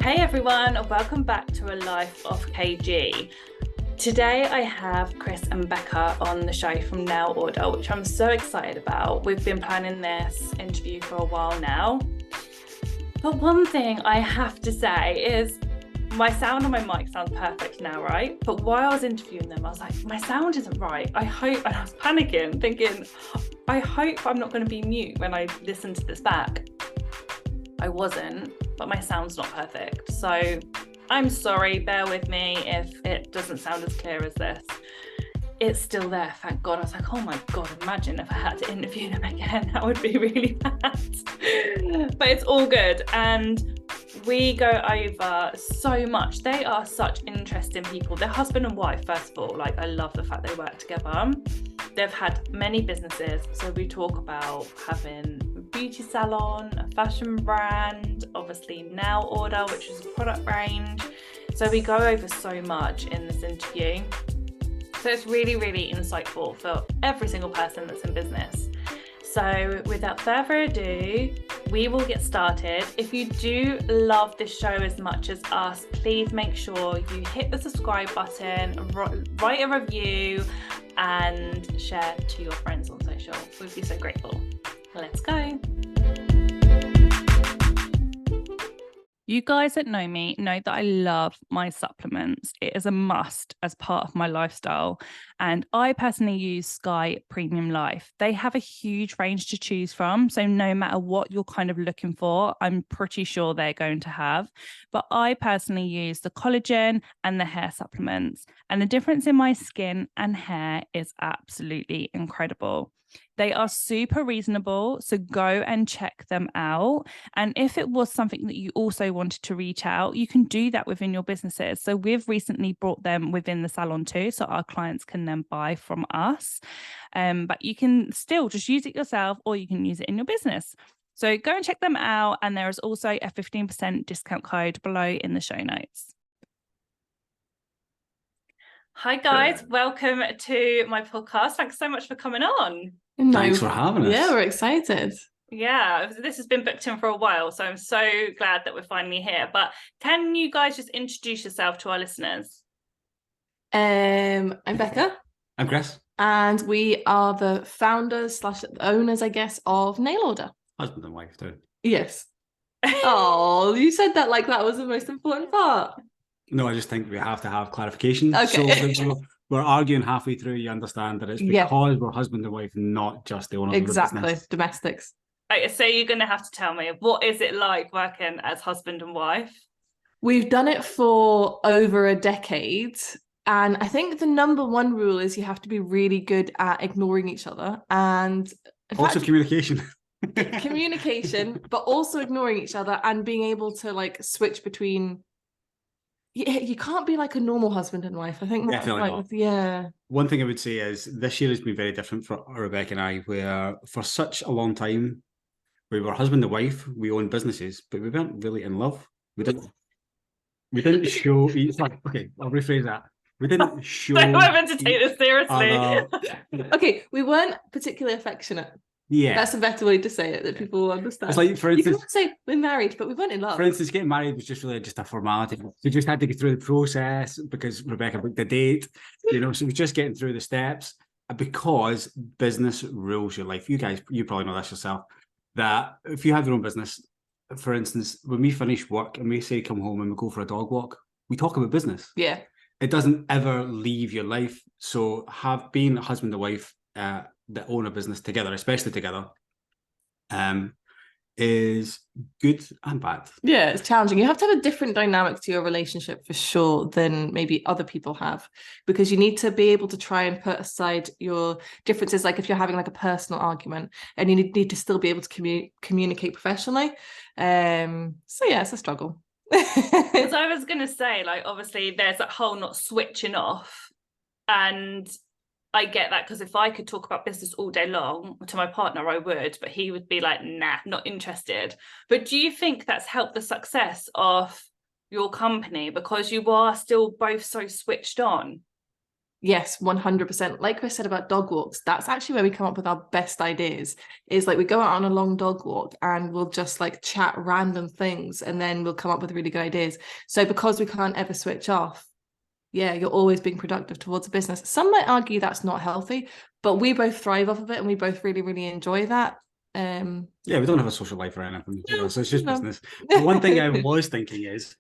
Hey everyone, welcome back to A Life of KG. Today I have Chris and Bekka on the show from Nail Order, which I'm so excited about. We've been planning this interview for a while now. But one thing I have to say is my sound on my mic sounds perfect now, right? But while I was interviewing them, I was like, my sound isn't right. I hope, and I was panicking, thinking, I hope I'm not going to be mute when I listen to this back. I wasn't, but my sound's not perfect. So I'm sorry, bear with me if it doesn't sound as clear as this. It's still there, thank God. I was like, oh my God, imagine if I had to interview them again. That would be really bad. But it's all good. And we go over so much. They are such interesting people. They're husband and wife, first of all. Like, I love the fact they work together. They've had many businesses. So we talk about having a beauty salon, a fashion brand, obviously Nail Order, which is a product range. So we go over so much in this interview. So it's really, really insightful for every single person that's in business. So without further ado, we will get started. If you do love this show as much as us, please make sure you hit the subscribe button, write a review, and share to your friends on social. We'd be so grateful. Let's go. You guys that know me know that I love my supplements. It is a must as part of my lifestyle. And I personally use Sky Premium Life. They have a huge range to choose from. So no matter what you're kind of looking for, I'm pretty sure they're going to have. But I personally use the collagen and the hair supplements. And the difference in my skin and hair is absolutely incredible. They are super reasonable, so go and check them out. And if it was something that you also wanted to reach out, you can do that within your businesses. So we've recently brought them within the salon too, so our clients can then buy from us. But you can still just use it yourself, or you can use it in your business. So go and check them out. And there is also a 15% discount code below in the show notes. Hi guys, welcome to my podcast. Thanks so much for coming on. Thanks for having us. Yeah, we're excited. Yeah, this has been booked in for a while, so I'm so glad that we're finally here. But can you guys just introduce yourself to our listeners? I'm Bekka. I'm Chris. And we are the founders / owners, I guess, of Nail Order. Husband and wife too. Yes. Oh, you said that like that was the most important part. No, I just think we have to have clarification. Okay. So we're arguing halfway through, you understand that it's because we're husband and wife, not just the owners of the business. Domestics. Right, so you're going to have to tell me, what is it like working as husband and wife? We've done it for over a decade. And I think the number one rule is you have to be really good at ignoring each other. And also communication. Communication, but also ignoring each other and being able to like switch between. You can't be like a normal husband and wife. I think that's definitely like, not. Yeah. One thing I would say is this year has been very different for Rebecca and I, where for such a long time we were husband and wife, we owned businesses, but we weren't really in love. We didn't show each other. Okay, I'll rephrase that. We didn't show. I'm meant to take this seriously. Okay, we weren't particularly affectionate. Yeah, that's a better way to say it that people will understand. It's like, for instance, you can say we're married, but we weren't in love. For instance, getting married was just really just a formality. We just had to get through the process because Rebecca booked the date, so it was just getting through the steps because business rules your life. You guys, you probably know this yourself, that if you have your own business, for instance, when we finish work and we say come home and we go for a dog walk, we talk about business. Yeah. It doesn't ever leave your life. So being a husband and wife that own a business together, especially together, is good and bad. Yeah, it's challenging. You have to have a different dynamic to your relationship for sure than maybe other people have, because you need to be able to try and put aside your differences. Like if you're having like a personal argument, and you need to still be able to communicate professionally. So yeah, it's a struggle. Because I was going to say, like, obviously there's that whole not switching off, and I get that, because if I could talk about business all day long to my partner, I would, but he would be like, nah, not interested. But do you think that's helped the success of your company because you are still both so switched on? Yes, 100%. Like Chris said about dog walks, that's actually where we come up with our best ideas. Is like we go out on a long dog walk and we'll just like chat random things, and then we'll come up with really good ideas. So because we can't ever switch off, yeah, you're always being productive towards a business. Some might argue that's not healthy, but we both thrive off of it and we both really, really enjoy that. Yeah, we don't have a social life or anything, so it's just No. business. The one thing I was thinking is,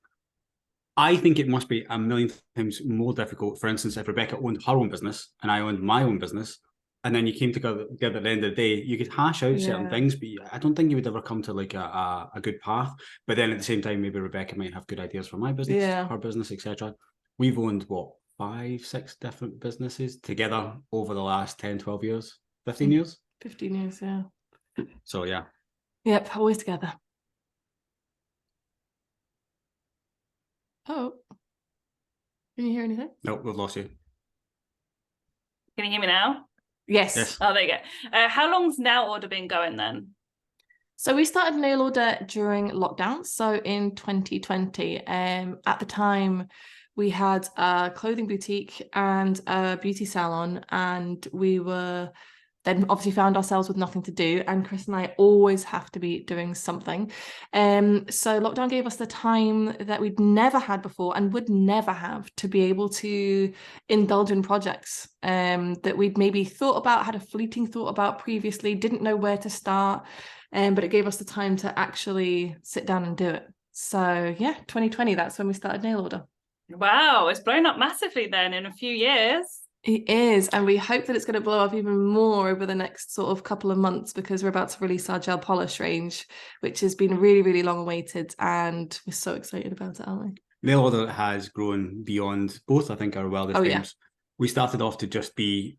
I think it must be a million times more difficult, for instance, if Rebecca owned her own business and I owned my own business, and then you came together at the end of the day, you could hash out certain things, but I don't think you would ever come to like a good path. But then at the same time, maybe Rebecca might have good ideas for my business, her business, etc. We've owned, what, 5, 6 different businesses together over the last 10, 12 years, 15 years? 15 years, yeah. So, yeah. Yep, always together. Oh, can you hear anything? Nope, we've lost you. Can you hear me now? Yes. Oh, there you go. How long's Now Order been going then? So we started Nail Order during lockdown. So in 2020, at the time, we had a clothing boutique and a beauty salon, and we were then obviously found ourselves with nothing to do, and Chris and I always have to be doing something. So lockdown gave us the time that we'd never had before and would never have, to be able to indulge in projects that we'd maybe thought about, had a fleeting thought about previously, didn't know where to start, but it gave us the time to actually sit down and do it. So yeah, 2020, that's when we started Nail Order. Wow, it's blown up massively then in a few years. It is, and we hope that it's going to blow up even more over the next sort of couple of months, because we're about to release our gel polish range, which has been really, really long awaited, and we're so excited about it, aren't we? Nail Order has grown beyond both, I think, our wildest dreams. Yeah. We started off to just be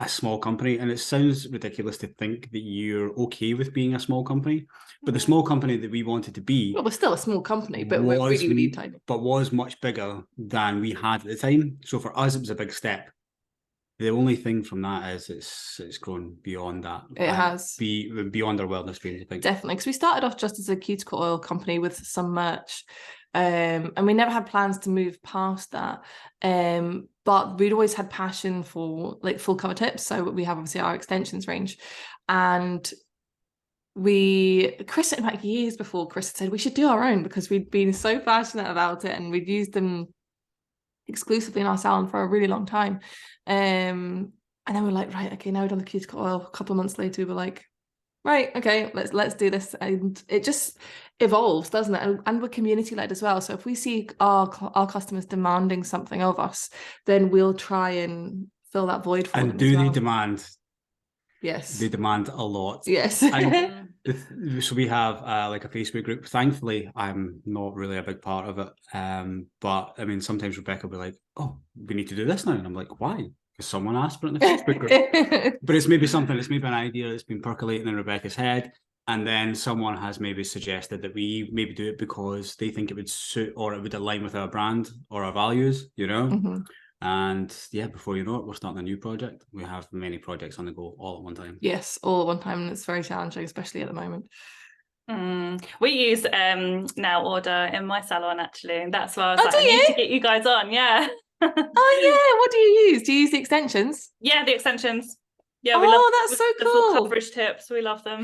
a small company, and it sounds ridiculous to think that you're okay with being a small company, but the small company that we wanted to be, well, we're still a small company, but we're really, really tiny, but was much bigger than we had at the time. So for us, it was a big step. The only thing from that is it's grown beyond that. It has. Beyond our wellness dreams, I think. Definitely, because we started off just as a cuticle oil company with some merch, and we never had plans to move past that. But we'd always had passion for like full cover tips. So we have obviously our extensions range, and Chris, in fact, years before, Chris had said we should do our own, because we'd been so passionate about it and we'd used them exclusively in our salon for a really long time. And then we're like, right, okay, now we've done the cuticle oil. A couple of months later, we were like, right, okay, let's do this. And it just evolves, doesn't it? And we're community led as well. So if we see our customers demanding something of us, then we'll try and fill that void for them. And do they demand? Yes, they demand a lot. Yes. So we have like a Facebook group. Thankfully, I'm not really a big part of it. But I mean, sometimes Rebecca will be like, "Oh, we need to do this now," and I'm like, "Why?" Because someone asked for it in the Facebook group. But it's maybe an idea that's been percolating in Rebecca's head, and then someone has maybe suggested that we maybe do it because they think it would suit or it would align with our brand or our values, you know. Mm-hmm. And yeah, before you know it, we're starting a new project. We have many projects on the go all at one time. Yes, all at one time, and it's very challenging, especially at the moment. We use Now Order in my salon, actually, and that's why I was I need to get you guys on. Yeah. Oh yeah, what do you use? Do you use the extensions? Yeah, the extensions. Yeah, that's so cool. The full coverage tips, we love them.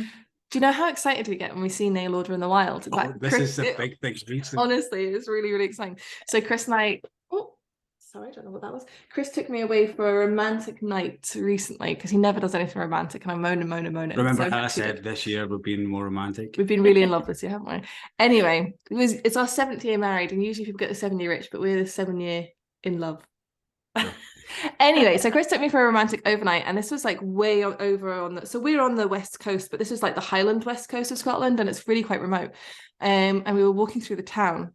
Do you know how excited we get when we see Nail Order in the wild? This is a big thing. Honestly, it's really, really exciting. So Chris and I, sorry, I don't know what that was. Chris took me away for a romantic night recently, because he never does anything romantic, and I moan. Remember how I said this year we've been more romantic? We've been really in love this year, haven't we? Anyway, it's our 7th year married, and usually people get the 7-year rich, but we're the 7-year in love. Yeah. Anyway, so Chris took me for a romantic overnight, and this was like way over on so we're on the west coast, but this is like the Highland west coast of Scotland, and it's really quite remote. And we were walking through the town.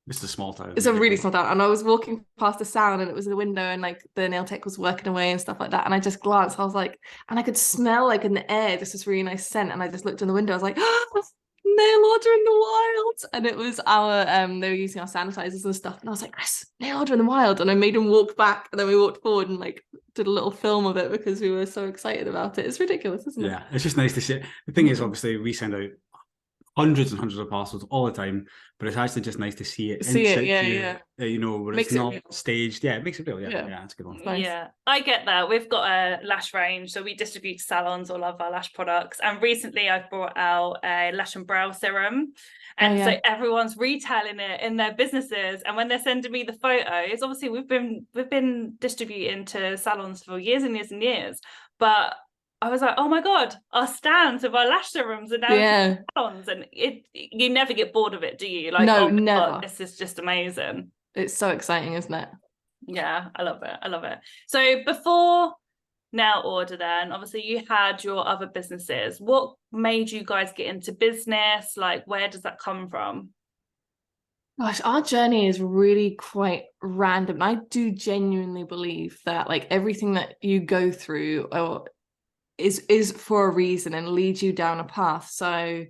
It's a small town. It's a really small town, and I was walking past the salon, and it was in the window, and like the nail tech was working away and stuff like that, and I just glanced, I was like, and I could smell like in the air just this really nice scent, and I just looked in the window, I was like, oh, Nail Order in the wild. And it was our they were using our sanitizers and stuff, and I was like, Chris, Nail Order in the wild. And I made him walk back, and then we walked forward and like did a little film of it because we were so excited about it. It's ridiculous, isn't it? Yeah, it's just nice to see. The thing is, obviously, we send out hundreds and hundreds of parcels all the time, but it's actually just nice to see it. See it, You know, where Makes it's it not real. staged. Yeah, it makes it real. Yeah, Yeah. that's a good one. Nice. Yeah, I get that. We've got a lash range, so we distribute to salons all of our lash products. And recently I've brought out a lash and brow serum. And so everyone's retailing it in their businesses. And when they're sending me the photos, obviously we've been distributing to salons for years and years and years. But I was like, oh my God, our stands of our lash serums are now salons. And you never get bored of it, do you? Like, no, oh my never. God, this is just amazing. It's so exciting, isn't it? Yeah, I love it. So before Now Order, then obviously you had your other businesses. What made you guys get into business? Like, where does that come from? Gosh, our journey is really quite random. I do genuinely believe that like everything that you go through is for a reason and leads you down a path. So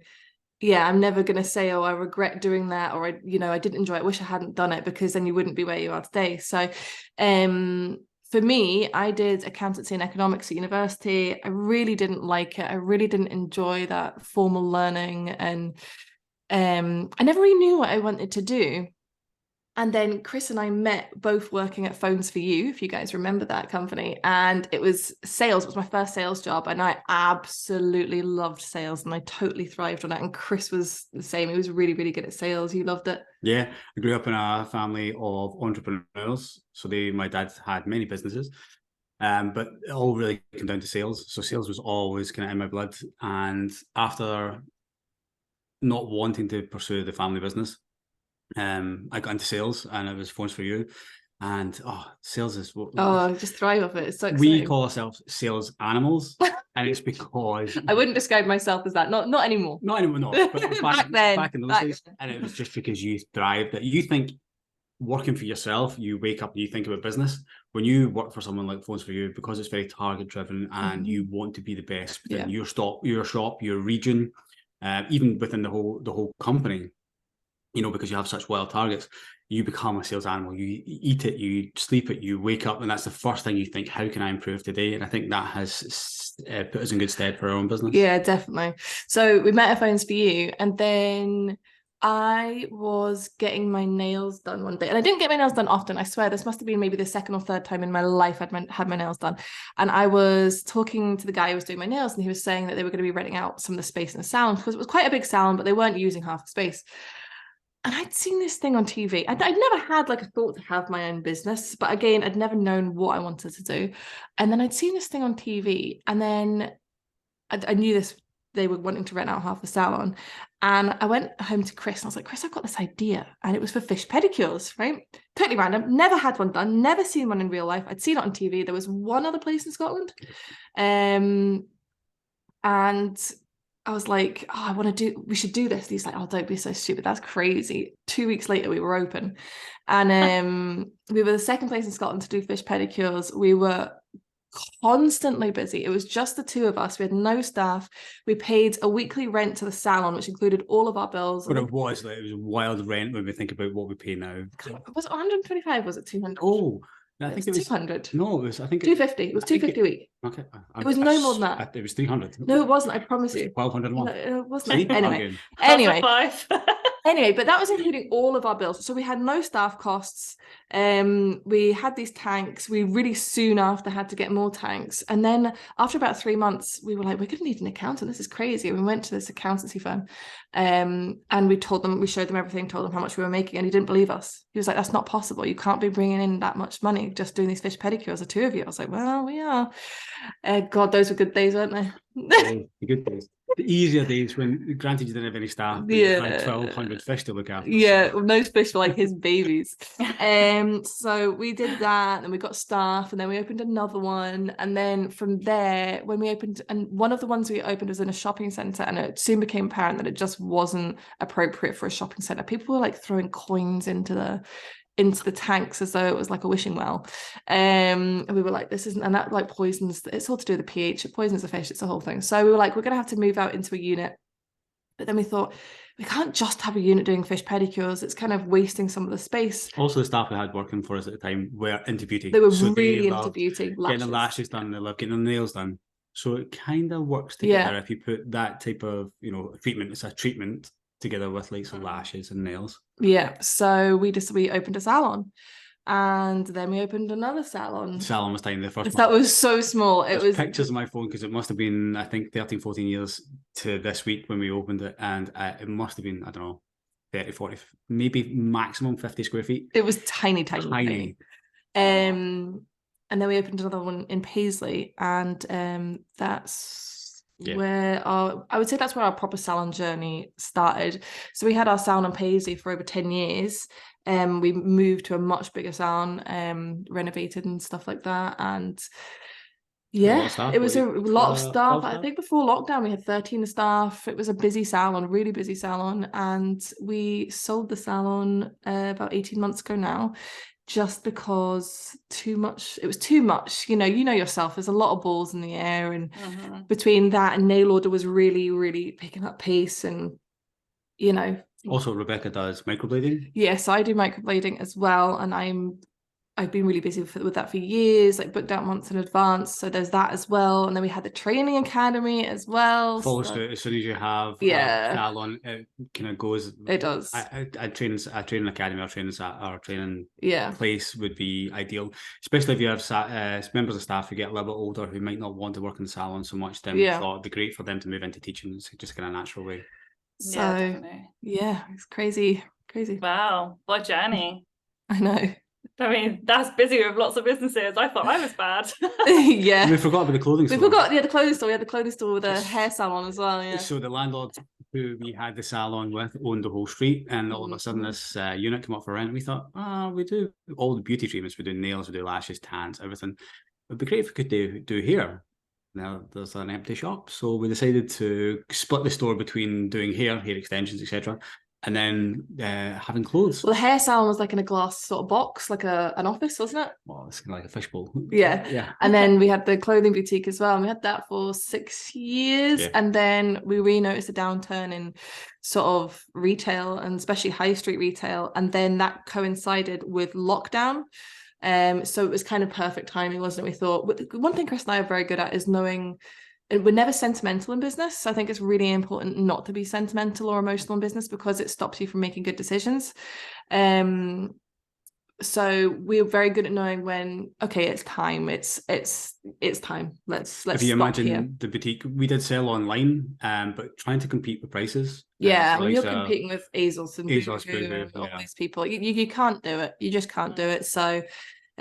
yeah, I'm never going to say, oh, I regret doing that, or I didn't enjoy it, I wish I hadn't done it, because then you wouldn't be where you are today. So for me, I did accountancy and economics at university. I really didn't like it. I really didn't enjoy that formal learning, and I never really knew what I wanted to do. And then Chris and I met both working at Phones for You, if you guys remember that company. And it was sales. It was my first sales job. And I absolutely loved sales, and I totally thrived on it. And Chris was the same. He was really, really good at sales. You loved it. Yeah, I grew up in a family of entrepreneurs. So my dad had many businesses, but it all really came down to sales. So sales was always kind of in my blood. And after not wanting to pursue the family business, I got into sales, and it was Phones for You. And sales is what I just thrive off it. It's so exciting. We call ourselves sales animals, and it's because I wouldn't describe myself as that. Not anymore. Not anymore, no. But back in those days, then. And it was just because you thrived. That you think working for yourself, you wake up and you think about business. When you work for someone like Phones for You, because it's very target driven, and you want to be the best within your shop, your region, even within the whole company. Because you have such wild targets, you become a sales animal. You eat it, you sleep it, you wake up, and that's the first thing you think, how can I improve today? And I think that has put us in good stead for our own business. Yeah, definitely. So we met at Phones for You, and then I was getting my nails done one day, and I didn't get my nails done often. I swear this must have been maybe the second or third time in my life I'd had my nails done. And I was talking to the guy who was doing my nails, and he was saying that they were going to be renting out some of the space in the salon, because it was quite a big salon, but they weren't using half the space. And I'd seen this thing on TV. I'd never had like a thought to have my own business, but again, I'd never known what I wanted to do. And then I'd seen this thing on TV, and then I knew they were wanting to rent out half the salon. And I went home to Chris, and I was like, Chris, I've got this idea. And it was for fish pedicures, right? Totally random. Never had one done, never seen one in real life. I'd seen it on TV. There was one other place in Scotland. And I was like, we should do this. And he's like, oh, don't be so stupid. That's crazy. 2 weeks later, we were open. And we were the second place in Scotland to do fish pedicures. We were constantly busy. It was just the two of us. We had no staff. We paid a weekly rent to the salon, which included all of our bills. But it was wild rent when we think about what we pay now. Was it 125? Was it 200? Oh, I think it was 200. No, it was. I think 250. It was 250 a week. Okay, it was no more than that. It was 300. No, it wasn't. I promise you. 1,200 a month. No, it wasn't. Anyway, but that was including all of our bills. So we had no staff costs. We had these tanks. We really soon after had to get more tanks. And then after about 3 months, we were like, we're going to need an accountant. This is crazy. We went to this accountancy firm, and we showed them everything, told them how much we were making, and he didn't believe us. He was like, that's not possible. You can't be bringing in that much money just doing these fish pedicures, the two of you. I was like, well, we are. God, those were good days, weren't they? The good days. The easier days when, granted, you didn't have any staff, but you had 1,200 fish to look after. Yeah, those fish were like his babies. So we did that, and we got staff, and then we opened another one. And then from there, when we opened, and one of the ones we opened was in a shopping centre, and it soon became apparent that it just wasn't appropriate for a shopping centre. People were like throwing coins into the tanks as though it was like a wishing well. And we were like, this isn't, and that like poisons, it's all to do with the pH, it poisons the fish, it's the whole thing. So we were like, we're going to have to move out into a unit. But then we thought, we can't just have a unit doing fish pedicures. It's kind of wasting some of the space. Also, the staff we had working for us at the time were into beauty. They were really into beauty. Getting the lashes done, they love getting the nails done. So it kind of works together if you put that type of, treatment. It's a treatment together with like some lashes and nails. Yeah, so we opened a salon, and then we opened another salon. The salon was tiny. The first that was so small. It was pictures on my phone because it must have been, I think, 13, 14 years to this week when we opened it, and it must have been, I don't know, 30, 40, maybe maximum 50 square feet. It was tiny. And then we opened another one in Paisley, and that's where I would say that's where our proper salon journey started. So we had our salon in Paisley for over 10 years. We moved to a much bigger salon, renovated and stuff like that. And it was a lot of staff. I think before lockdown we had 13 staff. It was a busy salon, really busy salon. And we sold the salon about 18 months ago now, just because it was too much. You know yourself, there's a lot of balls in the air, and between that and nail order was really, really picking up pace. And also Rebecca does microblading. Yes, I do microblading as well, and I've been really busy with that for years, like booked out months in advance. So there's that as well. And then we had the training academy as well. Follows through as soon as you have a salon, it kind of goes. It does. I train an academy. Our training Yeah. place would be ideal, especially if you have members of staff who get a little bit older who might not want to work in the salon so much. Then we thought it'd be great for them to move into teaching. It's just kind of natural way. So it's crazy. Wow, what a journey. I know. I mean, that's busy with lots of businesses. I thought I was bad. Yeah. We forgot about the clothing store. We forgot the clothing store. We had the clothing store with a hair salon as well. Yeah. So the landlord who we had the salon with owned the whole street, and all of a sudden this unit came up for rent. We thought, we do all the beauty treatments. We do nails, we do lashes, tans, everything. It'd be great if we could do hair. Now there's an empty shop, so we decided to split the store between doing hair extensions, etc., and then having clothes. Well, the hair salon was like in a glass sort of box, like an office, wasn't it? Well, it's kind of like a fishbowl. Yeah. And then we had the clothing boutique as well, and we had that for 6 years. And then we really noticed a downturn in sort of retail, and especially high street retail. And then that coincided with lockdown. So it was kind of perfect timing, wasn't it? We thought one thing Chris and I are very good at is knowing. We're never sentimental in business. I think it's really important not to be sentimental or emotional in business, because it stops you from making good decisions. So we're very good at knowing when, okay, it's time. It's time. Let's. If you imagine here. The boutique, we did sell online, but trying to compete with prices. Yeah, when you're competing with ASOS and all these people, you can't do it. You just can't do it. So.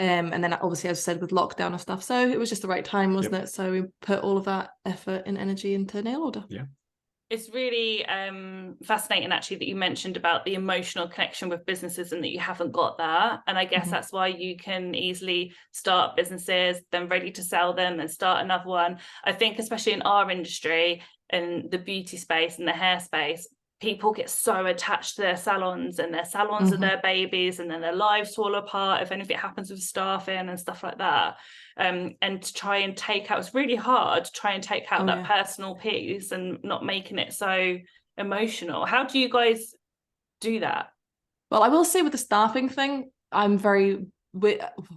And then obviously, as I said, with lockdown and stuff, so it was just the right time, wasn't it? So we put all of that effort and energy into nail order. Yeah. It's really fascinating, actually, that you mentioned about the emotional connection with businesses and that you haven't got that. And I guess that's why you can easily start businesses, then ready to sell them and start another one. I think especially in our industry, in the beauty space and the hair space, people get so attached to their salons, and their salons are their babies, and then their lives fall apart if anything happens with staffing and stuff like that. And to try and take out, it's really hard to try and take out that personal piece and not making it so emotional. How do you guys do that? Well, I will say with the staffing thing,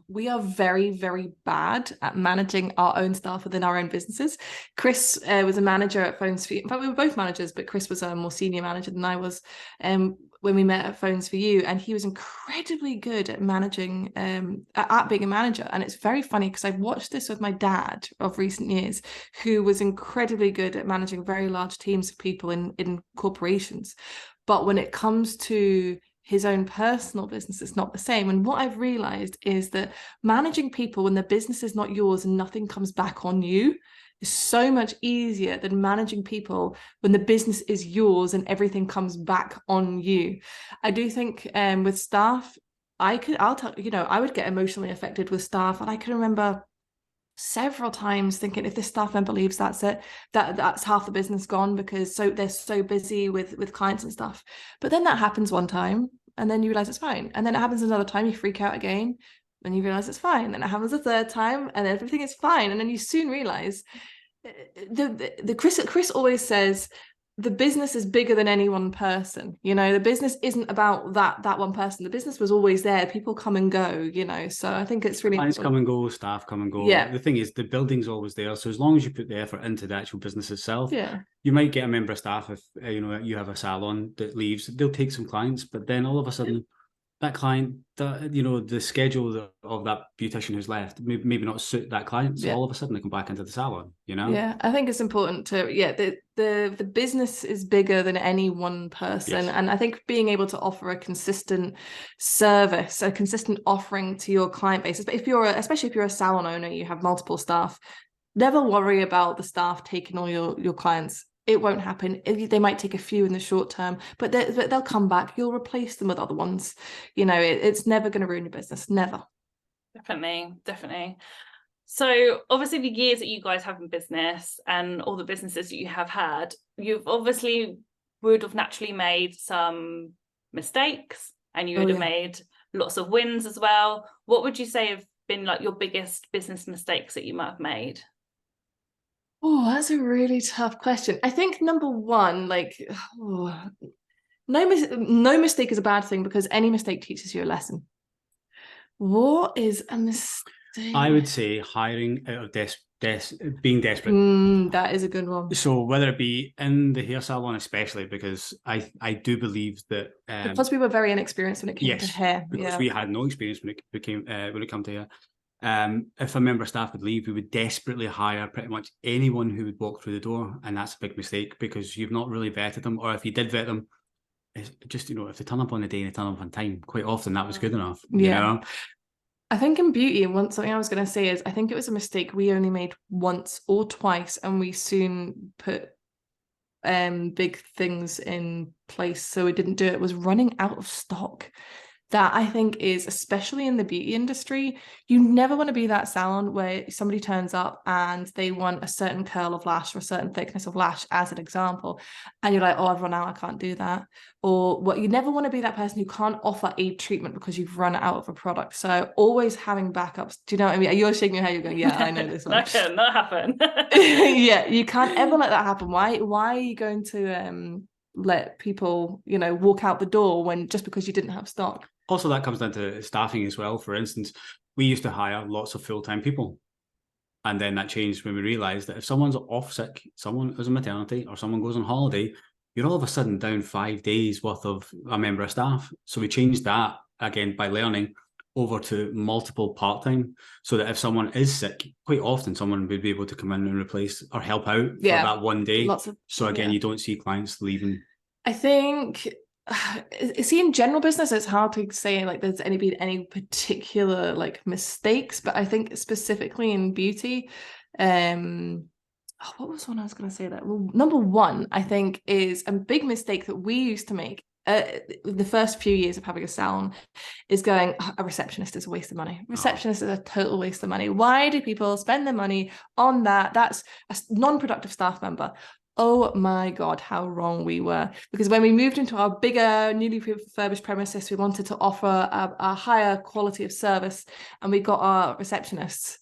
we are very, very bad at managing our own staff within our own businesses. Chris was a manager at Phones For You. In fact, we were both managers, but Chris was a more senior manager than I was when we met at Phones For You, and he was incredibly good at managing, at being a manager. And it's very funny because I've watched this with my dad of recent years, who was incredibly good at managing very large teams of people in corporations. But when it comes to his own personal business, it's not the same. And what I've realized is that managing people when the business is not yours and nothing comes back on you is so much easier than managing people when the business is yours and everything comes back on you. I do think with staff, I would get emotionally affected with staff, and I can remember several times thinking, if this staff member leaves, that's it, that's half the business gone, because they're so busy with clients and stuff. But then that happens one time, and then you realize it's fine, and then it happens another time, you freak out again, and you realize it's fine, and it happens a third time, and everything is fine. And then you soon realize Chris always says, the business is bigger than any one person. You know, the business isn't about that one person. The business was always there. People come and go, you know. So I think it's really Clients important. come and go, staff come and go. Yeah. The thing is, the building's always there. So as long as you put the effort into the actual business itself, Yeah. you might get a member of staff if you have a salon that leaves. They'll take some clients, but then all of a sudden, that client, the schedule of that beautician who's left, maybe not suit that client. So all of a sudden, they come back into the salon. Yeah, I think it's important to the business is bigger than any one person. Yes. And I think being able to offer a consistent service, a consistent offering to your client base, but especially if you're a salon owner, you have multiple staff, never worry about the staff taking all your clients. It won't happen. They might take a few in the short term, but they'll come back. You'll replace them with other ones. You know, it's never going to ruin your business. Never. Definitely. So obviously the years that you guys have in business and all the businesses that you have had, you've obviously would have naturally made some mistakes, and you would have made lots of wins as well. What would you say have been like your biggest business mistakes that you might have made? Oh, that's a really tough question. I think number one, no mistake is a bad thing, because any mistake teaches you a lesson. What is a mistake? I would say hiring out of being desperate. That is a good one. So whether it be in the hair salon, especially, because I do believe that because we were very inexperienced when it came to hair. Because we had no experience when it came to hair. If a member of staff would leave, we would desperately hire pretty much anyone who would walk through the door, and that's a big mistake, because you've not really vetted them, or if you did vet them, it's just if they turn up on the day and they turn up on time, quite often that was good enough. You know? I think in beauty, something I was going to say is, I think it was a mistake we only made once or twice, and we soon put big things in place so we didn't do it, was running out of stock. That I think is, especially in the beauty industry, you never want to be that salon where somebody turns up and they want a certain curl of lash or a certain thickness of lash, as an example, and you're like, oh, I've run out, I can't do that. Or what, you never want to be that person who can't offer a treatment because you've run out of a product. So always having backups. Do you know what I mean? You're shaking your head, you're going, yeah, I know this one. That cannot happen. Yeah, you can't ever let that happen. Why are you going to let people, walk out the door when just because you didn't have stock? Also, that comes down to staffing as well. For instance, we used to hire lots of full-time people, and then that changed when we realised that if someone's off sick, someone is on maternity, or someone goes on holiday, you're all of a sudden down 5 days worth of a member of staff. So we changed that, again, by learning, over to multiple part-time, so that if someone is sick, quite often someone would be able to come in and replace or help out for that one day. So again, you don't see clients leaving. I think, see, in general business, it's hard to say like there's been any particular like mistakes, but I think specifically in beauty, what was one I was going to say that? Well, number one, I think, is a big mistake that we used to make the first few years of having a salon, is going, a receptionist is a waste of money. Receptionist is a total waste of money. Why do people spend their money on that? That's a non-productive staff member. Oh my God, how wrong we were. Because when we moved into our bigger, newly refurbished premises, we wanted to offer a higher quality of service, and we got our receptionists.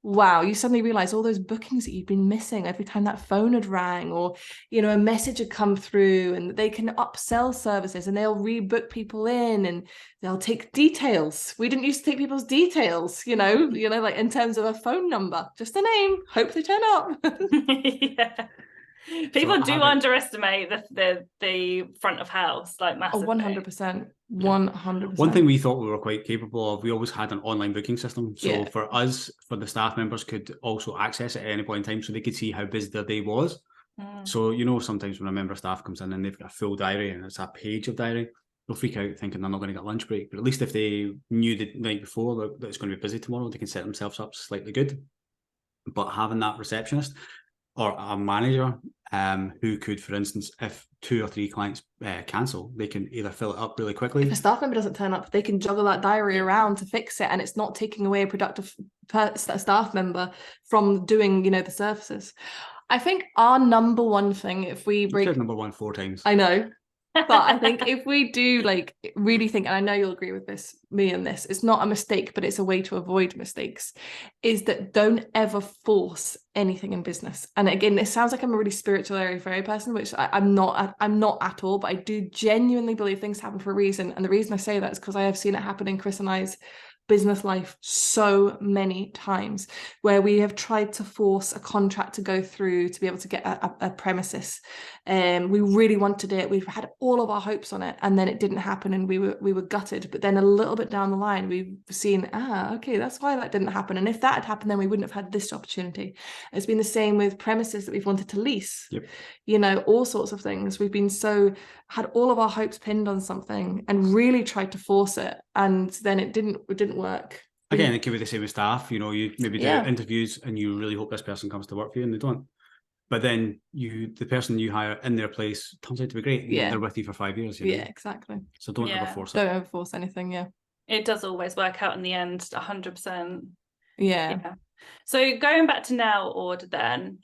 Wow, you suddenly realize all those bookings that you've been missing every time that phone had rang, or a message had come through, and they can upsell services and they'll rebook people in and they'll take details. We didn't used to take people's details, like in terms of a phone number, just a name, hope they turn up. Yeah. People do underestimate the front of house, like massively. 100%. 100%. One thing we thought we were quite capable of, we always had an online booking system. So for us, for the staff members could also access it at any point in time, so they could see how busy their day was. So, sometimes when a member of staff comes in and they've got a full diary and it's a page of diary, they'll freak out thinking they're not going to get lunch break. But at least if they knew the night before that it's going to be busy tomorrow, they can set themselves up slightly good. But having that receptionist or a manager who could, for instance, if 2 or 3 clients cancel, they can either fill it up really quickly. If a staff member doesn't turn up, they can juggle that diary around to fix it, and it's not taking away a productive staff member from doing, the services. I think our number one thing, if we break... You said number one 4 times. I know. But I think if we do like really think, and I know you'll agree with me on this, it's not a mistake, but it's a way to avoid mistakes, is that don't ever force anything in business. And again, it sounds like I'm a really spiritual fairy person, which I'm not at all, but I do genuinely believe things happen for a reason. And the reason I say that is because I have seen it happen in Chris and I's business life so many times, where we have tried to force a contract to go through to be able to get a premises. We really wanted it. We've had all of our hopes on it, and then it didn't happen, and we were gutted. But then a little bit down the line, we've seen, okay, that's why that didn't happen. And if that had happened, then we wouldn't have had this opportunity. It's been the same with premises that we've wanted to lease. Yep. You know, all sorts of things. We've been had all of our hopes pinned on something and really tried to force it, and then it didn't work. Again, it could be the same with staff. You know, you maybe do interviews and you really hope this person comes to work for you, and they don't. But then the person you hire in their place turns out to be great. Yeah. They're with you for 5 years. You know? Yeah, exactly. So don't ever force it. Don't ever force anything. Yeah. It does always work out in the end, 100%. Yeah. So going back to Nail Order then,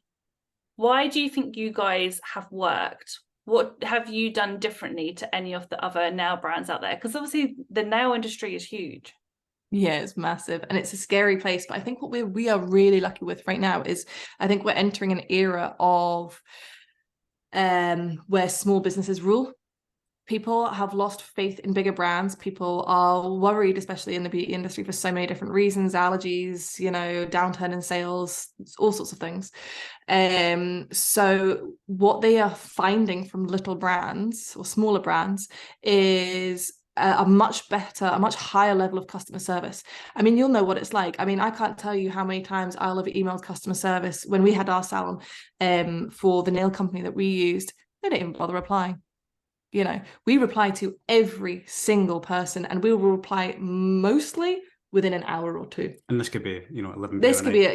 why do you think you guys have worked? What have you done differently to any of the other nail brands out there? Because obviously the nail industry is huge. Yeah, it's massive and it's a scary place. But I think what we are really lucky with right now is I think we're entering an era of where small businesses rule. People have lost faith in bigger brands. People are worried, especially in the beauty industry, for so many different reasons, allergies, you know, downturn in sales, all sorts of things. So what they are finding from little brands or smaller brands is a much higher level of customer service. I mean, you'll know what it's like. I mean, I can't tell you how many times I'll have emailed customer service when we had our salon for the nail company that we used. They didn't even bother replying. You know, we reply to every single person, and we will reply mostly within an hour or two. And this could be, 11 This could be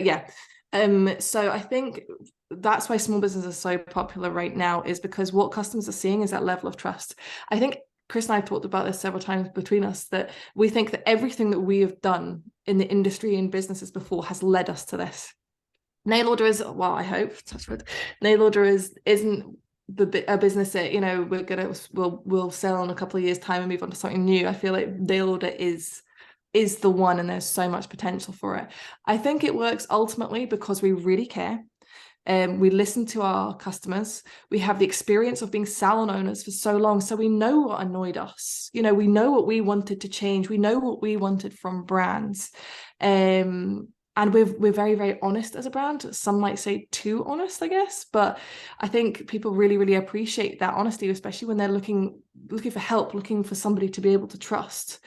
so I think that's why small businesses are so popular right now, is because what customers are seeing is that level of trust. I think Chris and I have talked about this several times between us, that we think that everything that we have done in the industry and businesses before has led us to this. Nail Order is, well, I hope, Nail Order isn't a business that, you know, we'll sell in a couple of years' time and move on to something new. I feel like Nail Order is the one, and there's so much potential for it. I think it works ultimately because we really care. We listen to our customers. We have the experience of being salon owners for so long, so we know what annoyed us. You know, we know what we wanted to change. We know what we wanted from brands. And we're very, very honest as a brand. Some might say too honest, I guess. But I think people really, really appreciate that honesty, especially when they're looking for help, looking for somebody to be able to trust.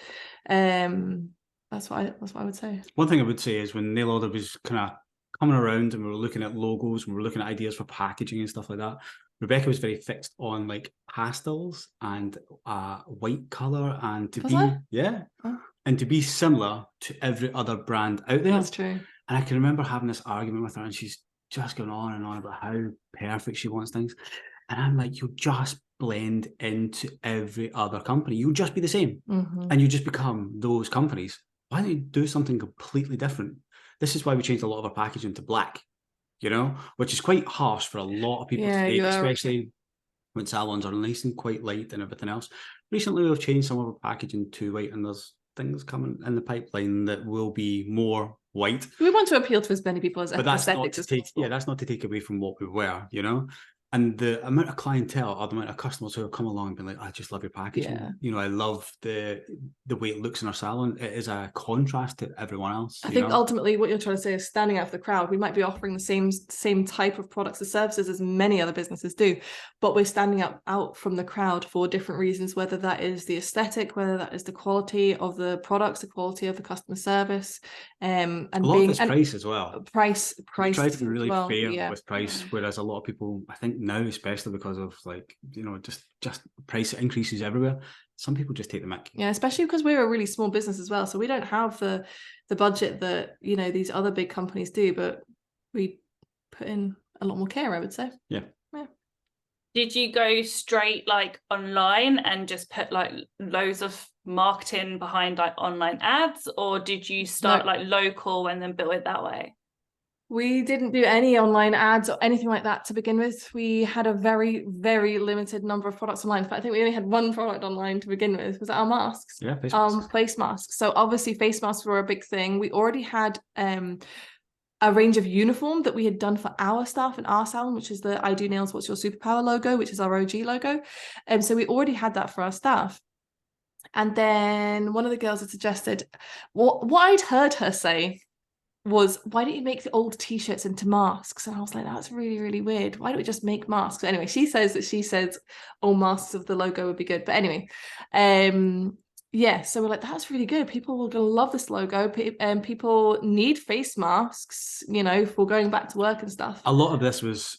That's what I would say. One thing I would say is when Nail Order was kind of coming around and we were looking at logos and we were looking at ideas for packaging and stuff like that, Rebecca was very fixed on like pastels and white color, and to and to be similar to every other brand out there. That's true. And I can remember having this argument with her, and she's just going on and on about how perfect she wants things. And I'm like, you'll just blend into every other company. You'll just be the same. Mm-hmm. And you just become those companies. Why don't you do something completely different? This is why we changed a lot of our packaging to black, which is quite harsh for a lot of people today, especially when salons are nice and quite light and everything else. Recently, we've changed some of our packaging to white, and there's things coming in the pipeline that will be more white. We want to appeal to as many people as aesthetics as possible. Yeah, that's not to take away from what we were, And the amount of clientele or the amount of customers who have come along and been like, I just love your packaging. Yeah. I love the way it looks in our salon. It is a contrast to everyone else. I think ultimately what you're trying to say is standing out for the crowd. We might be offering the same type of products and services as many other businesses do, but we're standing out from the crowd for different reasons, whether that is the aesthetic, whether that is the quality of the products, the quality of the customer service, and a lot of it's price as well. Price. We try to be really fair with price, whereas a lot of people, I think now, especially because of just price increases everywhere, some people just take the mick. Yeah, especially because we're a really small business as well, so we don't have the budget that these other big companies do, but we put in a lot more care, I would say. Yeah. Did you go straight like online and just put like loads of marketing behind like online ads, or did you start like local and then build it that way? We didn't do any online ads or anything like that to begin with. We had a very, very limited number of products online. But I think we only had one product online to begin with. Was that our masks? Yeah, face masks. Face masks. So obviously face masks were a big thing. We already had a range of uniform that we had done for our staff in our salon, which is the I Do Nails What's Your Superpower logo, which is our OG logo. And so we already had that for our staff. And then one of the girls had suggested, what I'd heard her say was, why don't you make the old t-shirts into masks? And I was like, that's really, really weird. Why don't we just make masks? But anyway, she says all masks of the logo would be good. But anyway, yeah, so we're like, that's really good. People are going to love this logo. People need face masks, you know, for going back to work and stuff. A lot of this was,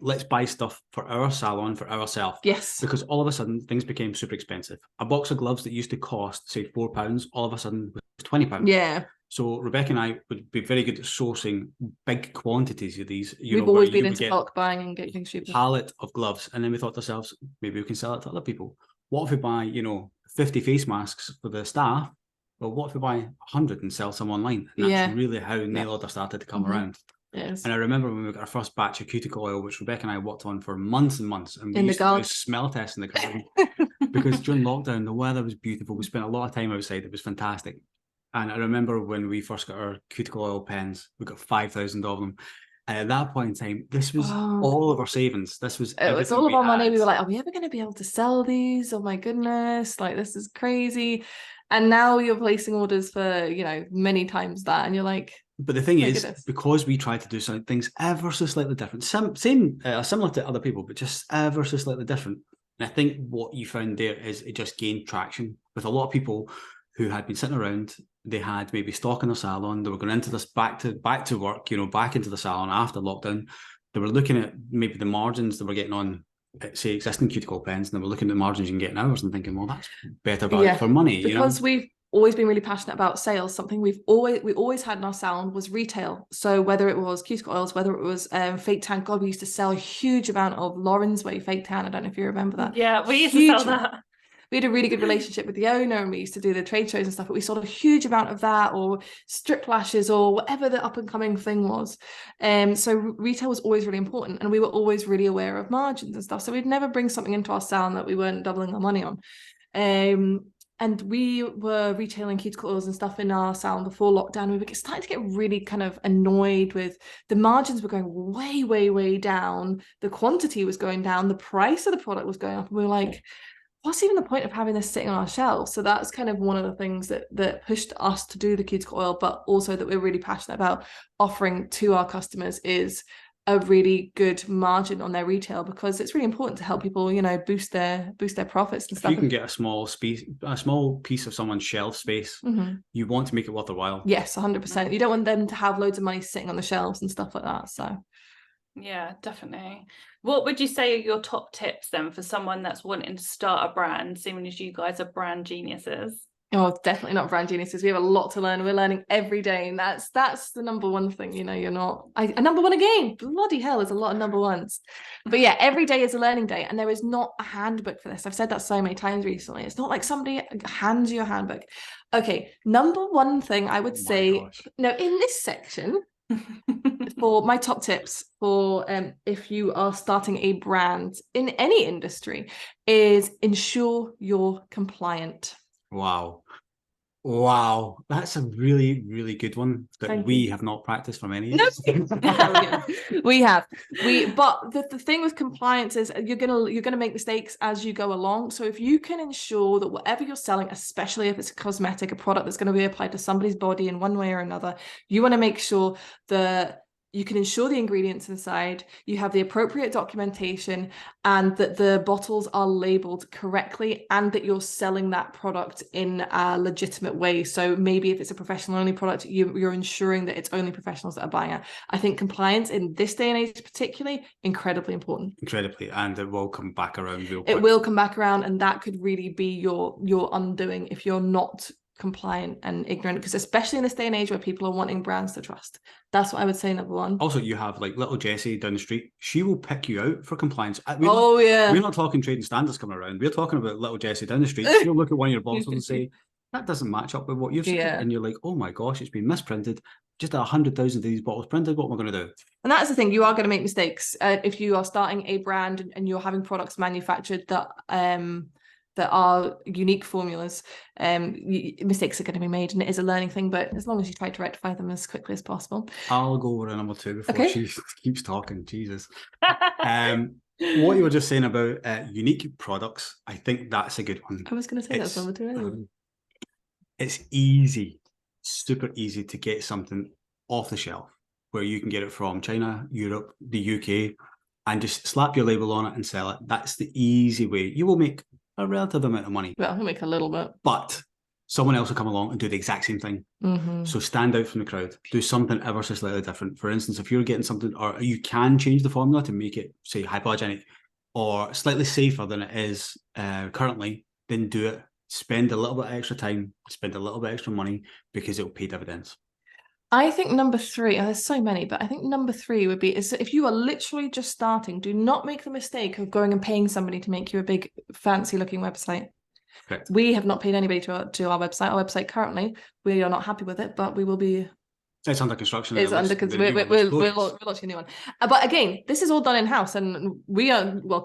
let's buy stuff for our salon, for ourselves. Yes. Because all of a sudden, things became super expensive. A box of gloves that used to cost, say, £4, all of a sudden was £20. Yeah. So Rebecca and I would be very good at sourcing big quantities of these. We've always been into bulk buying and getting things cheaper. Pallet of gloves. And then we thought to ourselves, maybe we can sell it to other people. What if we buy, 50 face masks for the staff? Well, what if we buy 100 and sell some online? And that's really how nail order started to come around. Yes. And I remember when we got our first batch of cuticle oil, which Rebecca and I worked on for months and months. And we used to do smell tests in the garden. Because during lockdown, the weather was beautiful. We spent a lot of time outside. It was fantastic. And I remember when we first got our cuticle oil pens, we got 5,000 of them. And at that point in time, this was all of our savings. It was all of our money. We were like, are we ever going to be able to sell these? Oh my goodness, like this is crazy. And now you're placing orders for, many times that. And you're like, but the thing is, because we try to do some things ever so slightly different, similar to other people, but just ever so slightly different. And I think what you found there is it just gained traction with a lot of people who had been sitting around. They had maybe stock in their salon. They were going into this back to work, back into the salon after lockdown. They were looking at maybe the margins they were getting on, say, existing cuticle pens, and they were looking at the margins you can get in ours and thinking, well, that's better value for money. Because we've always been really passionate about sales. Something we always had in our salon was retail. So whether it was cuticle oils, whether it was fake tan, God, we used to sell a huge amount of Lauren's Way fake tan. I don't know if you remember that. Yeah, we used to sell that. We had a really good relationship with the owner, and we used to do the trade shows and stuff, but we sold a huge amount of that, or strip lashes, or whatever the up and coming thing was. So retail was always really important, and we were always really aware of margins and stuff. So we'd never bring something into our salon that we weren't doubling our money on. And we were retailing cuticle oils and stuff in our salon before lockdown. We were starting to get really kind of annoyed with the margins were going way, way, way down. The quantity was going down. The price of the product was going up. And we were like, what's even the point of having this sitting on our shelves? So that's kind of one of the things that pushed us to do the cuticle oil, but also that we're really passionate about offering to our customers is a really good margin on their retail, because it's really important to help people, boost their profits and stuff. If you can get a small piece of someone's shelf space, you want to make it worth their while. Yes, 100%. You don't want them to have loads of money sitting on the shelves and stuff like that. So yeah, definitely. What would you say are your top tips then for someone that's wanting to start a brand, seeing as you guys are brand geniuses? Oh, definitely not brand geniuses. We have a lot to learn. We're learning every day, and that's the number one thing. You're not a number one again. Bloody hell, there's a lot of number ones. But yeah, every day is a learning day, and there is not a handbook for this. I've said that so many times recently. It's not like somebody hands you a handbook. Okay, number one thing I would say, in this section. For my top tips for if you are starting a brand in any industry is ensure you're compliant. Wow, that's a really, really good one that we have not practiced for many years. We have. But the thing with compliance is you're gonna make mistakes as you go along. So if you can ensure that whatever you're selling, especially if it's a cosmetic, a product that's going to be applied to somebody's body in one way or another, you want to make sure that you can ensure the ingredients inside, you have the appropriate documentation, and that the bottles are labeled correctly, and that you're selling that product in a legitimate way. So maybe if it's a professional only product, you're ensuring that it's only professionals that are buying it. I think compliance in this day and age particularly, incredibly important. Incredibly, and it will come back around real quick. It will come back around, and that could really be your undoing if you're not compliant and ignorant, because especially in this day and age where people are wanting brands to trust, that's what I would say number one. Also, you have like little Jessie down the street. She will pick you out for compliance. We're not talking trading standards coming around. We're talking about little Jessie down the street. She'll look at one of your bottles and say, that doesn't match up with what you've said. Yeah. And you're like, oh my gosh, it's been misprinted. Just 100,000 of these bottles printed. What am I going to do? And that's the thing, you are going to make mistakes if you are starting a brand and you're having products manufactured that are unique formulas. Mistakes are going to be made, and it is a learning thing, but as long as you try to rectify them as quickly as possible. I'll go over to number 2 before Okay. she keeps talking. Jesus. What you were just saying about unique products, I think that's a good one. I was going to say that's number 2 anyway. It's easy, super easy to get something off the shelf where you can get it from China, Europe, the UK, and just slap your label on it and sell it. That's the easy way. You will make a relative amount of money. Well, I'll make a little bit. But someone else will come along and do the exact same thing. Mm-hmm. So stand out from the crowd. Do something ever so slightly different. For instance, if you're getting something, or you can change the formula to make it, say, hypoallergenic or slightly safer than it is currently, then do it. Spend a little bit extra time, spend a little bit extra money, because it will pay dividends. I think number 3, there's so many, but I think number 3 would be, is if you are literally just starting, do not make the mistake of going and paying somebody to make you a big fancy looking website. Correct. We have not paid anybody to our website. Our website currently, we are not happy with it, but we will be. It's under construction. It's under construction. We're launching a new one. But again, this is all done in-house, and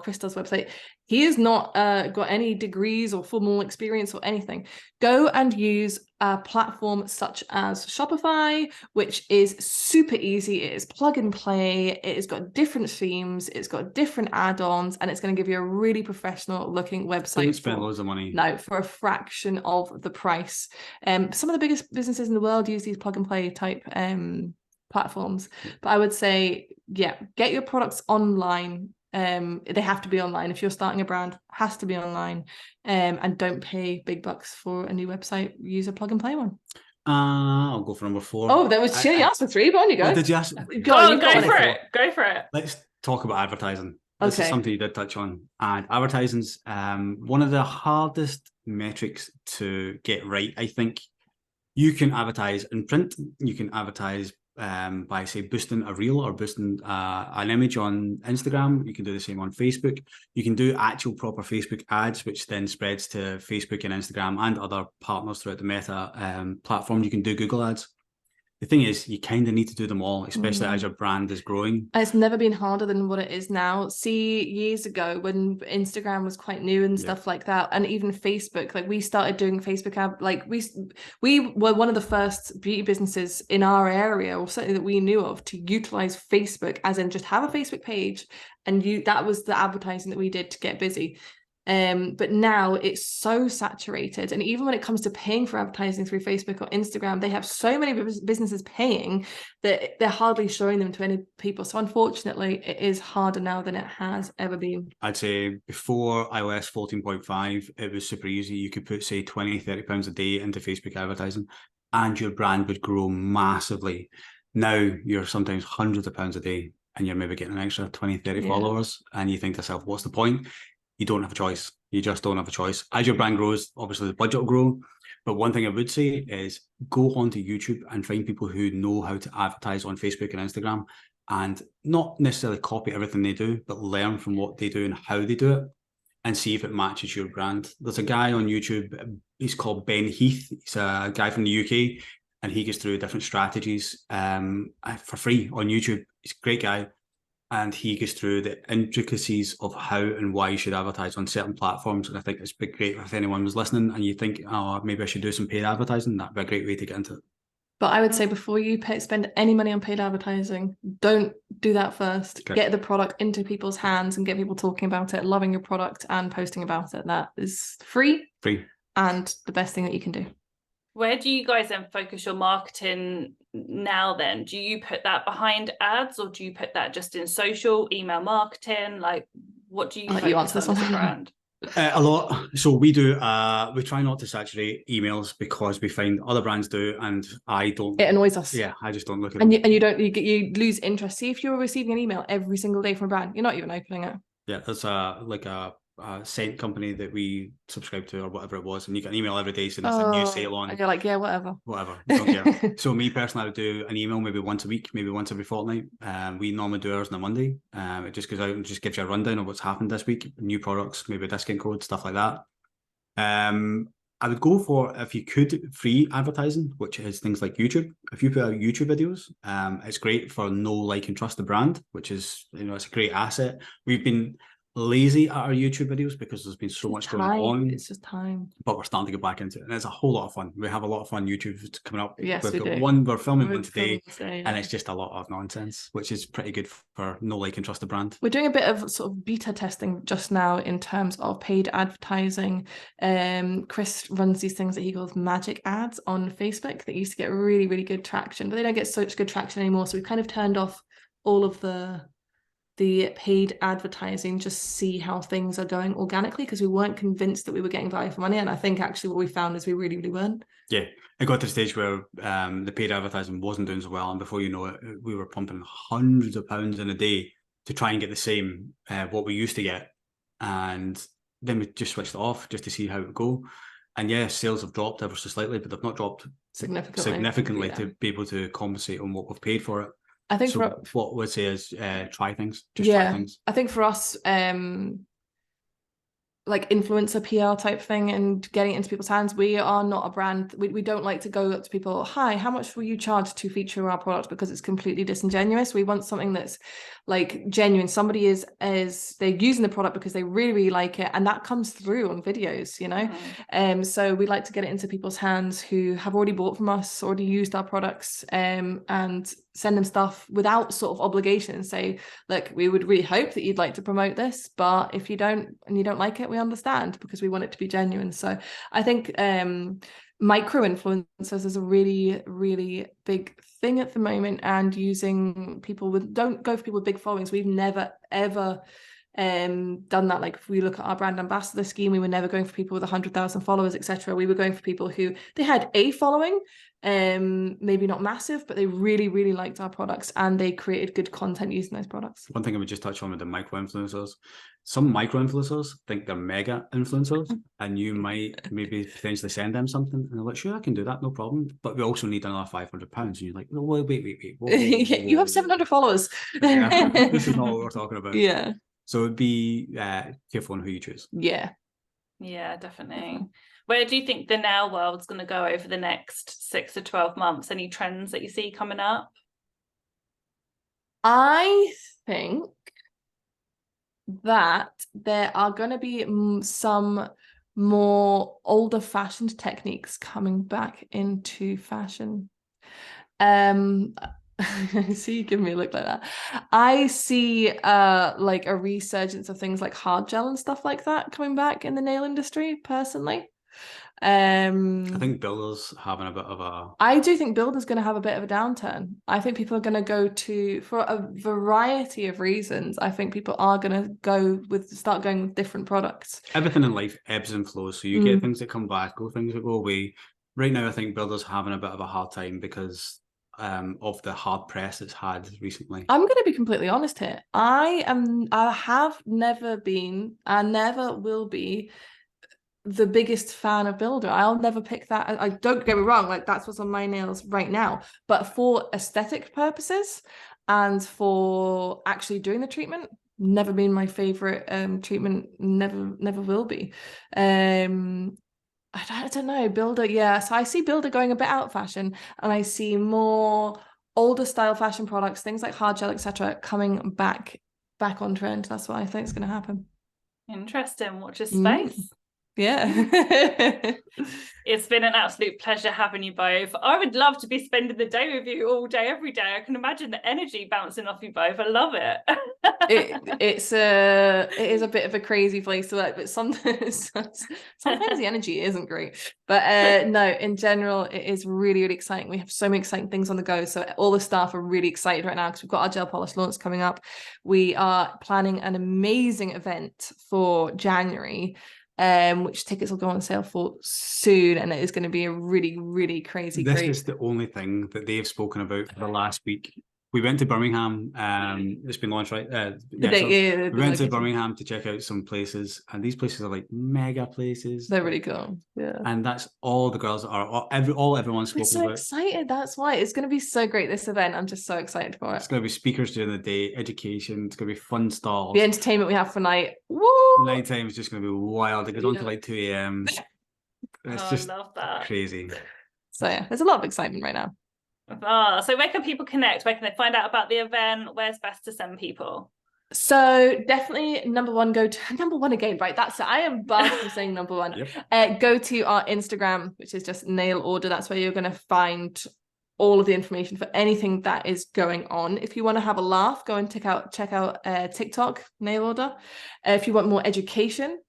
Chris does website. He has not got any degrees or formal experience or anything. Go and use a platform such as Shopify, which is super easy. It is plug and play. It has got different themes. It's got different add-ons, and it's going to give you a really professional looking website. Don't spend loads of money. No, for a fraction of the price. Some of the biggest businesses in the world use these plug and play type platforms, but I would say, yeah, get your products online. They have to be online. If you're starting a brand, it has to be online. And don't pay big bucks for a new website. Use a plug and play one. I'll go for number 4. Oh, that was you asked for 3, but on you go. Oh, did you ask? Go for it. Go for it. Let's talk about advertising. This is something you did touch on. And advertising's one of the hardest metrics to get right, I think. You can advertise in print. You can advertise by, say, boosting a reel or boosting an image on Instagram. You can do the same on Facebook. You can do actual proper Facebook ads, which then spreads to Facebook and Instagram and other partners throughout the Meta platform. You can do Google ads. The thing is, you kind of need to do them all, especially as your brand is growing. It's never been harder than what it is now. See, years ago when Instagram was quite new and stuff like that, and even Facebook, like we started doing Facebook ad, like we were one of the first beauty businesses in our area, or certainly that we knew of, to utilize Facebook, as in just have a Facebook page, and that was the advertising that we did to get busy. But now it's so saturated, and even when it comes to paying for advertising through Facebook or Instagram, they have so many businesses paying that they're hardly showing them to any people. So unfortunately, it is harder now than it has ever been. I'd say before iOS 14.5, it was super easy. You could put, say, £20-30 a day into Facebook advertising and your brand would grow massively. Now you're sometimes hundreds of pounds a day and you're maybe getting an extra 20-30 followers, and you think to yourself, what's the point? You don't have a choice. You just don't have a choice. As your brand grows, obviously the budget will grow. But one thing I would say is go onto YouTube and find people who know how to advertise on Facebook and Instagram, and not necessarily copy everything they do, but learn from what they do and how they do it, and see if it matches your brand. There's a guy on YouTube, he's called Ben Heath. He's a guy from the UK, and he goes through different strategies for free on YouTube. He's a great guy. And he goes through the intricacies of how and why you should advertise on certain platforms. And I think it's been great if anyone was listening and you think, oh, maybe I should do some paid advertising. That'd be a great way to get into it. But I would say before you spend any money on paid advertising, don't do that first. Okay. Get the product into people's hands and get people talking about it, loving your product and posting about it. That is free. And the best thing that you can do. Where do you guys then focus your marketing now then? Do you put that behind ads, or do you put that just in social, email marketing? Like, what do you focus on as a brand? A lot. So we do, we try not to saturate emails because we find other brands do, and I don't. It annoys us. Yeah, I just don't look at them. And you lose interest. See, if you're receiving an email every single day from a brand, you're not even opening it. Yeah, that's like a scent company that we subscribe to or whatever it was, and you get an email every day saying it's a new salon. And you're like, yeah, whatever. Don't care. So me personally, I would do an email maybe once a week, maybe once every fortnight. We normally do ours on a Monday. It just goes out and just gives you a rundown of what's happened this week, new products, maybe a discount code, stuff like that. I would go for, if you could, free advertising, which is things like YouTube. If you put out YouTube videos, it's great for know, like, and trust the brand, which is, it's a great asset. We've been lazy at our YouTube videos because there's been so much going on. It's just time. But we're starting to get back into it, and it's a whole lot of fun. We have a lot of fun YouTube coming up. Yes, We've we got do. one, we're filming one today, yeah. and it's just a lot of nonsense, which is pretty good for know, like, and trust the brand. We're doing a bit of sort of beta testing just now in terms of paid advertising. Chris runs these things that he calls magic ads on Facebook that used to get really, really good traction, but they don't get such good traction anymore. So we've kind of turned off all of the paid advertising, just see how things are going organically, because we weren't convinced that we were getting value for money. And I think actually what we found is we really, really weren't. Yeah, it got to the stage where the paid advertising wasn't doing so well, and before you know it, we were pumping hundreds of pounds in a day to try and get the same what we used to get, and then we just switched it off just to see how it would go. And yeah, sales have dropped ever so slightly, but they've not dropped significantly yeah, to be able to compensate on what we've paid for it. I think so what we'd say is try things. Try things. I think for us, like influencer PR type thing and getting it into people's hands, we are not a brand. We don't like to go up to people, hi, how much will you charge to feature our product? Because it's completely disingenuous. We want something that's like genuine. Somebody is they're using the product because they really, really like it, and that comes through on videos, so we like to get it into people's hands who have already bought from us, already used our products, and send them stuff without sort of obligation and say, look, we would really hope that you'd like to promote this, but if you don't and you don't like it, we understand, because we want it to be genuine. So I think micro influencers is a really, really big thing at the moment, and using people don't go for people with big followings. We've never ever done that. Like if we look at our brand ambassador scheme, we were never going for people with 100,000 followers, etc. We were going for people who they had a following, maybe not massive, but they really, really liked our products and they created good content using those products. One thing I would just touch on with the micro influencers, some micro influencers think they're mega influencers, and you might maybe potentially send them something and they're like, sure, I can do that, no problem, but we also need another £500, and you're like, no, wait, whoa, you have 700 followers. This is not what we're talking about. Yeah, so be careful on who you choose. Yeah, definitely. Where do you think the nail world's going to go over the next 6 to 12 months? Any trends that you see coming up? I think that there are going to be some more older fashioned techniques coming back into fashion. See you give me a look like that. I see like a resurgence of things like hard gel and stuff like that coming back in the nail industry personally. I think builders having a bit of a... I do think builders going to have a bit of a downturn. I think people are going to go to, for a variety of reasons, I think people are going to start going with different products. Everything in life ebbs and flows. So you get things that come back, things that go away. Right now, I think builders are having a bit of a hard time because of the hard press it's had recently. I'm going to be completely honest here. I have never been and never will be the biggest fan of builder. I'll never pick that. I don't get me wrong, like that's what's on my nails right now, but for aesthetic purposes and for actually doing the treatment, never been my favorite treatment, never will be. I don't know, builder, yeah. So I see builder going a bit out of fashion, and I see more older style fashion products, things like hard gel, etc., coming back on trend. That's what I think is going to happen. Interesting. Watch this space. Yeah. It's been an absolute pleasure having you both. I would love to be spending the day with you all day, every day. I can imagine the energy bouncing off you both. I love it. It is a bit of a crazy place to work, but sometimes the energy isn't great. But no, in general, it is really, really exciting. We have so many exciting things on the go. So all the staff are really excited right now because we've got our gel polish launch coming up. We are planning an amazing event for January, which tickets will go on sale for soon, and it is going to be a really, really crazy. This is the only thing that they've spoken about for the last week. We went to Birmingham. It's been launched, right? We went to Birmingham to check out some places, and these places are like mega places. They're really cool. Yeah, and that's all the girls are. Everyone's spoken about. We're so excited. That's why it's going to be so great. This event, I'm just so excited for it. It's going to be speakers during the day, education. It's going to be fun stalls. The entertainment we have for night. Woo! Nighttime is just going to be wild. It goes on to like 2 a.m. It's I just love that. crazy. So yeah, there's a lot of excitement right now. So where can people connect? Where can they find out about the event? Where's best to send people? So definitely number one, go to number one again, right? That's it. I am bad for saying number one. Yep. Go to our Instagram, which is just Nail Order. That's where you're going to find all of the information for anything that is going on. If you want to have a laugh, go and check out TikTok, Nail Order. If you want more education,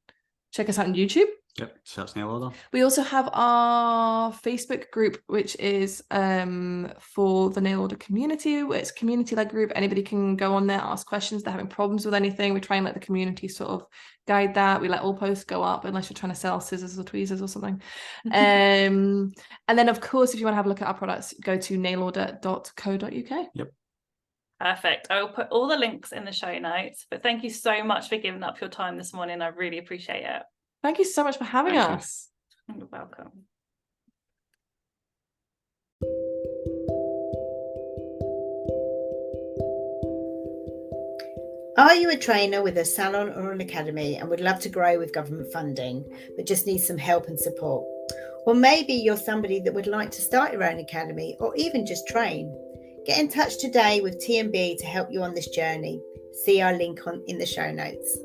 check us out on YouTube. Yep, search Nail Order. We also have our Facebook group, which is for the Nail Order community. It's a community-led group. Anybody can go on there, ask questions. They're having problems with anything. We try and let the community sort of guide that. We let all posts go up unless you're trying to sell scissors or tweezers or something. And then, of course, if you want to have a look at our products, go to nailorder.co.uk. Yep. Perfect. I will put all the links in the show notes. But thank you so much for giving up your time this morning. I really appreciate it. Thank you so much for having us. You're welcome. Are you a trainer with a salon or an academy and would love to grow with government funding, but just need some help and support? Or maybe you're somebody that would like to start your own academy or even just train. Get in touch today with TMB to help you on this journey. See our link in the show notes.